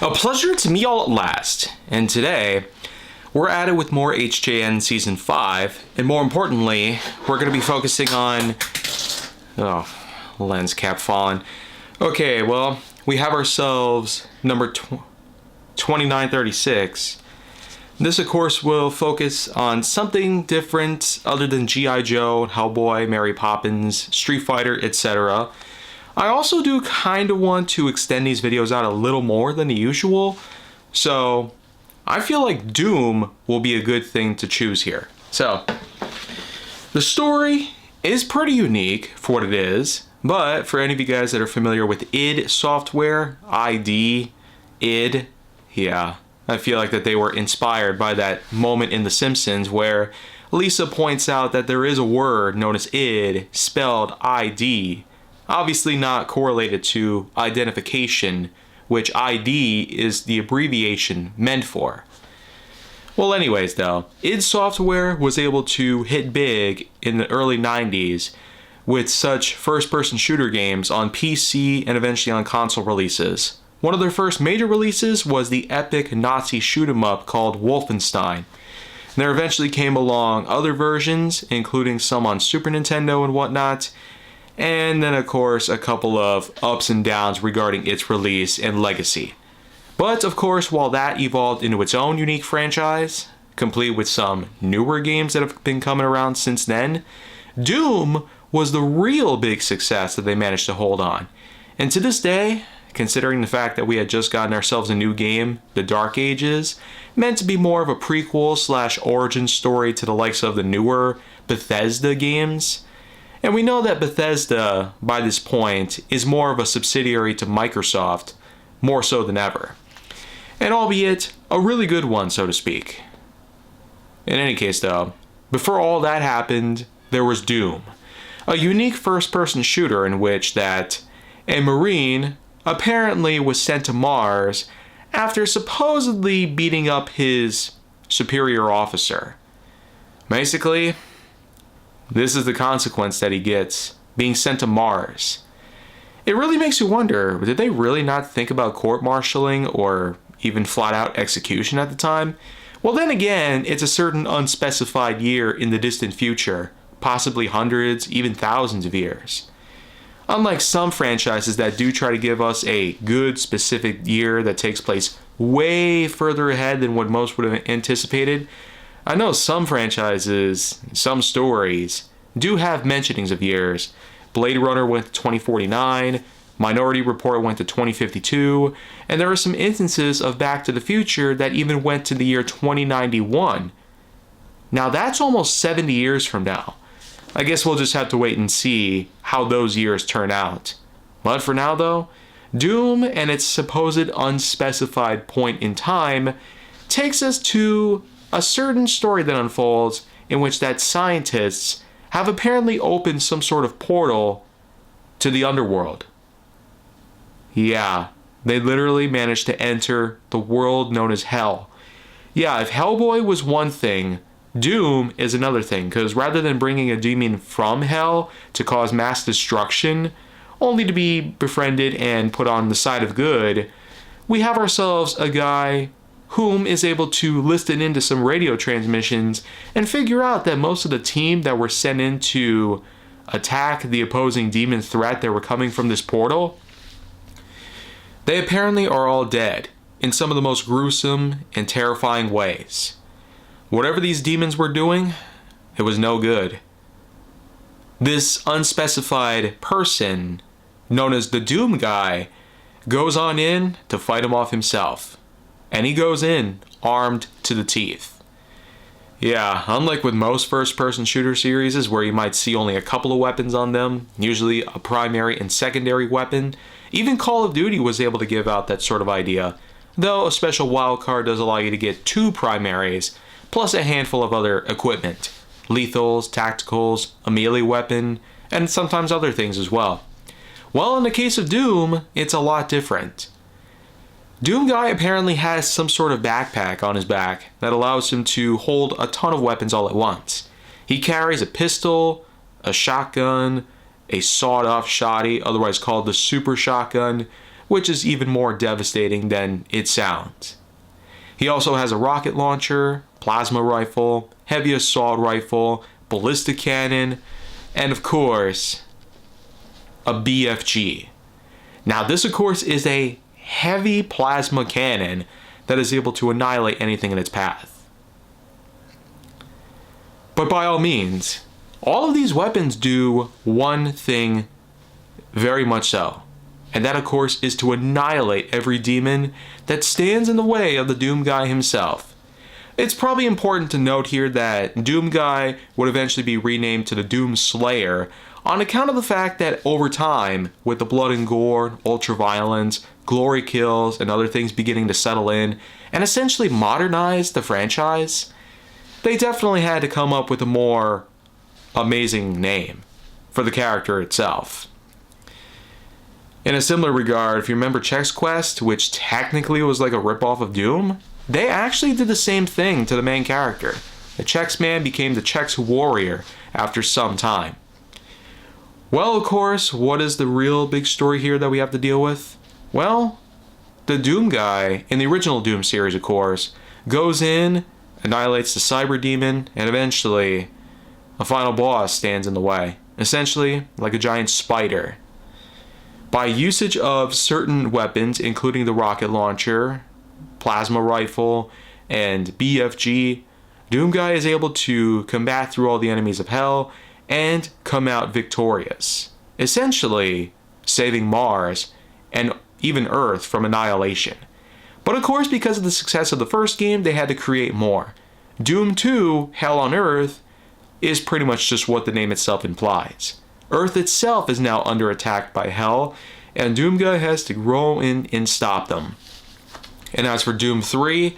A pleasure to meet y'all at last, and today we're at it with more HJN Season 5, and more importantly, we're going to be focusing on... Oh, lens cap fallen. Okay, well, we have ourselves number 2936. This, of course, will focus on something different other than G.I. Joe, Hellboy, Mary Poppins, Street Fighter, etc. I also do kind of want to extend these videos out a little more than the usual, so I feel like Doom will be a good thing to choose here. So, the story is pretty unique for what it is, but for any of you guys that are familiar with id Software, ID, id, yeah, I feel like that they were inspired by that moment in The Simpsons where Lisa points out that there is a word known as id, spelled ID, obviously not correlated to identification, which ID is the abbreviation meant for. Well, anyways though, id Software was able to hit big in the early 90s with such first-person shooter games on PC and eventually on console releases. One of their first major releases was the epic Nazi shoot-'em-up called Wolfenstein. There eventually came along other versions, including some on Super Nintendo and whatnot, and then of course a couple of ups and downs regarding its release and legacy. But of course, while that evolved into its own unique franchise, complete with some newer games that have been coming around since then, Doom was the real big success that they managed to hold on. And to this day, considering the fact that we had just gotten ourselves a new game, The Dark Ages, meant to be more of a prequel / origin story to the likes of the newer Bethesda games. And we know that Bethesda, by this point, is more of a subsidiary to Microsoft, more so than ever. And albeit, a really good one, so to speak. In any case though, before all that happened, there was Doom, a unique first-person shooter in which that a Marine apparently was sent to Mars after supposedly beating up his superior officer. Basically, this is the consequence that he gets, being sent to Mars. It really makes you wonder, did they really not think about court-martialing or even flat-out execution at the time? Well, then again, it's a certain unspecified year in the distant future, possibly hundreds, even thousands of years. Unlike some franchises that do try to give us a good specific year that takes place way further ahead than what most would have anticipated, I know some franchises, some stories, do have mentionings of years. Blade Runner went to 2049, Minority Report went to 2052, and there are some instances of Back to the Future that even went to the year 2091. Now that's almost 70 years from now. I guess we'll just have to wait and see how those years turn out. But for now though, Doom and its supposed unspecified point in time takes us to a certain story that unfolds in which that scientists have apparently opened some sort of portal to the underworld. Yeah, they literally managed to enter the world known as Hell. Yeah, if Hellboy was one thing, Doom is another thing, because rather than bringing a demon from Hell to cause mass destruction, only to be befriended and put on the side of good, we have ourselves a guy whom is able to listen into some radio transmissions and figure out that most of the team that were sent in to attack the opposing demon threat that were coming from this portal, they apparently are all dead in some of the most gruesome and terrifying ways. Whatever these demons were doing, it was no good. This unspecified person, known as the Doom Guy, goes on in to fight him off himself. And he goes in armed to the teeth. Yeah, unlike with most first-person shooter series where you might see only a couple of weapons on them, usually a primary and secondary weapon, even Call of Duty was able to give out that sort of idea, though a special wildcard does allow you to get 2 primaries, plus a handful of other equipment, lethals, tacticals, a melee weapon, and sometimes other things as well. Well, in the case of Doom, it's a lot different. Doom Guy apparently has some sort of backpack on his back that allows him to hold a ton of weapons all at once. He carries a pistol, a shotgun, a sawed-off shotty, otherwise called the super shotgun, which is even more devastating than it sounds. He also has a rocket launcher, plasma rifle, heavy assault rifle, ballistic cannon, and of course, a BFG. Now this of course is a heavy plasma cannon that is able to annihilate anything in its path. But by all means, all of these weapons do one thing very much so. And that of course is to annihilate every demon that stands in the way of the Doom Guy himself. It's probably important to note here that Doom Guy would eventually be renamed to the Doom Slayer on account of the fact that over time, with the blood and gore, ultra-violence, glory kills, and other things beginning to settle in and essentially modernize the franchise, they definitely had to come up with a more amazing name for the character itself. In a similar regard, if you remember Chex Quest, which technically was like a ripoff of Doom, they actually did the same thing to the main character. The Chex Man became the Chex Warrior after some time. Well, of course, what is the real big story here that we have to deal with? Well, the Doom Guy, in the original Doom series, of course, goes in, annihilates the Cyber Demon, and eventually a final boss stands in the way. Essentially, like a giant spider. By usage of certain weapons, including the rocket launcher, plasma rifle, and BFG, Doom Guy is able to combat through all the enemies of hell and come out victorious, essentially saving Mars and even Earth from annihilation. But of course, because of the success of the first game, they had to create more. Doom 2, Hell on Earth, is pretty much just what the name itself implies. Earth itself is now under attack by Hell, and Doom Guy has to go in and stop them. And as for Doom 3,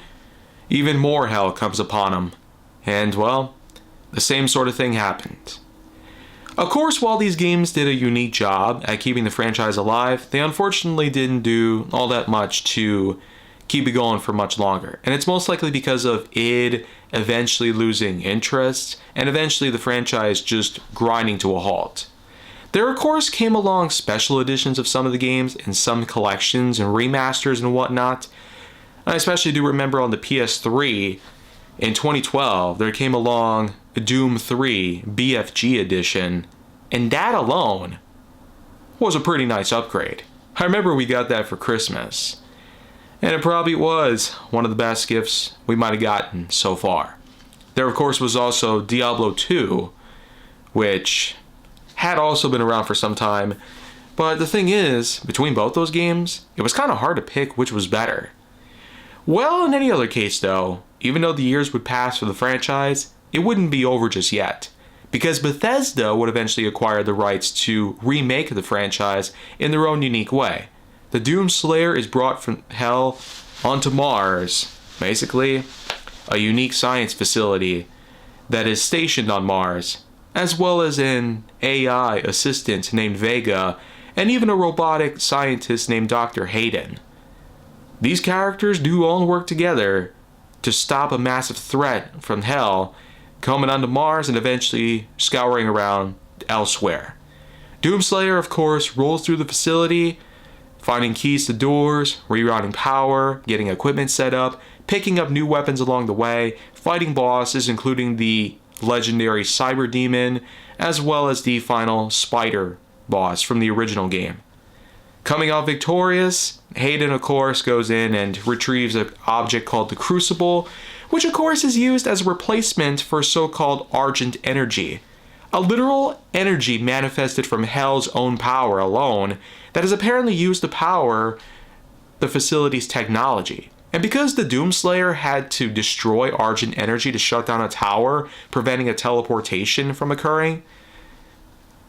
even more hell comes upon him. And, well, the same sort of thing happened. Of course, while these games did a unique job at keeping the franchise alive, they unfortunately didn't do all that much to keep it going for much longer. And it's most likely because of id eventually losing interest, and eventually the franchise just grinding to a halt. There, of course, came along special editions of some of the games and some collections and remasters and whatnot. I especially do remember on the PS3 in 2012, there came along Doom 3 BFG edition, and that alone was a pretty nice upgrade. I remember we got that for Christmas, and it probably was one of the best gifts we might have gotten so far. There, of course, was also Diablo 2, which had also been around for some time, but the thing is, between both those games, it was kind of hard to pick which was better. Well, in any other case though, even though the years would pass for the franchise, it wouldn't be over just yet, because Bethesda would eventually acquire the rights to remake the franchise in their own unique way. The Doom Slayer is brought from Hell onto Mars, basically a unique science facility that is stationed on Mars, as well as an AI assistant named Vega, and even a robotic scientist named Dr. Hayden. These characters do all work together to stop a massive threat from Hell coming onto Mars and eventually scouring around elsewhere. Doomslayer, of course, rolls through the facility, finding keys to doors, rerouting power, getting equipment set up, picking up new weapons along the way, fighting bosses including the legendary Cyber Demon, as well as the final Spider boss from the original game. Coming out victorious, Hayden, of course, goes in and retrieves an object called the Crucible, which of course is used as a replacement for so-called Argent Energy, a literal energy manifested from Hell's own power alone that is apparently used to power the facility's technology. And because the Doomslayer had to destroy Argent Energy to shut down a tower, preventing a teleportation from occurring,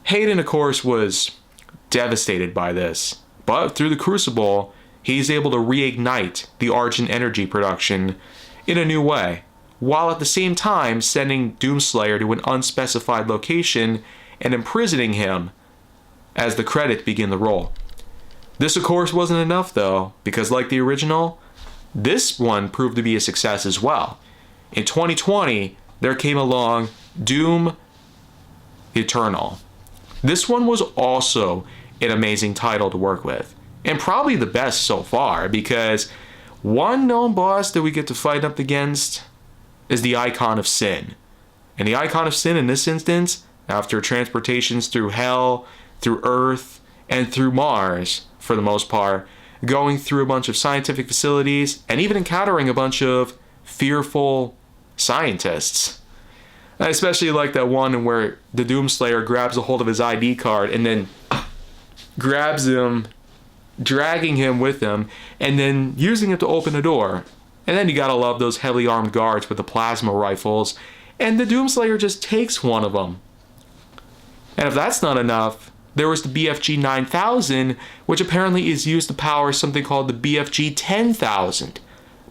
Hayden, of course, was devastated by this. But through the Crucible, he's able to reignite the Argent Energy production in a new way, while at the same time sending Doomslayer to an unspecified location and imprisoning him as the credits begin to roll. This, of course, wasn't enough, though, because like the original, this one proved to be a success as well. In 2020, there came along Doom Eternal. This one was also an amazing title to work with. and probably the best so far, because one known boss that we get to fight up against is the Icon of Sin. And the Icon of Sin in this instance, after transportations through Hell, through Earth, and through Mars, for the most part, going through a bunch of scientific facilities, and even encountering a bunch of fearful scientists. I especially like that one where the Doomslayer grabs a hold of his ID card and then grabs him, dragging him with him, and then using it to open the door. And then you gotta love those heavily armed guards with the plasma rifles, and the Doomslayer just takes one of them. And if that's not enough, there was the BFG 9000, which apparently is used to power something called the BFG 10,000.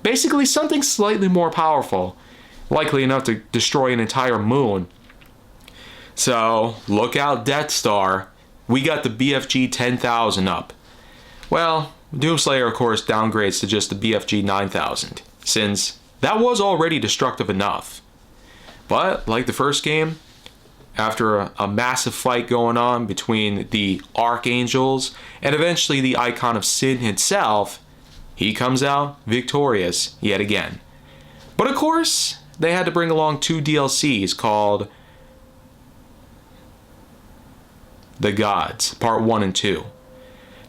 Basically something slightly more powerful, likely enough to destroy an entire moon. So, look out, Death Star. We got the BFG 10,000 up. Well, Doomslayer of course downgrades to just the BFG 9000, since that was already destructive enough. But, like the first game, after a massive fight going on between the Archangels and eventually the Icon of Sin itself, he comes out victorious yet again. But of course, they had to bring along 2 DLCs called The Gods, Part 1 and 2.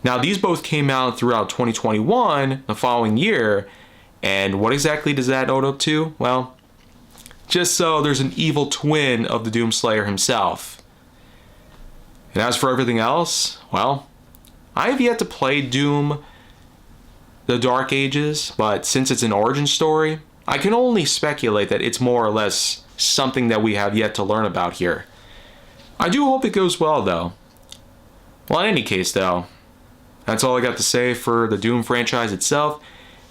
Now, these both came out throughout 2021, the following year, and what exactly does that owe up to? Well, just so there's an evil twin of the Doomslayer himself. And as for everything else, well, I have yet to play Doom The Dark Ages, but since it's an origin story, I can only speculate that it's more or less something that we have yet to learn about here. I do hope it goes well, though. Well, in any case, though, that's all I got to say for the Doom franchise itself,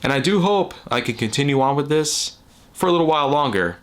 and I do hope I can continue on with this for a little while longer.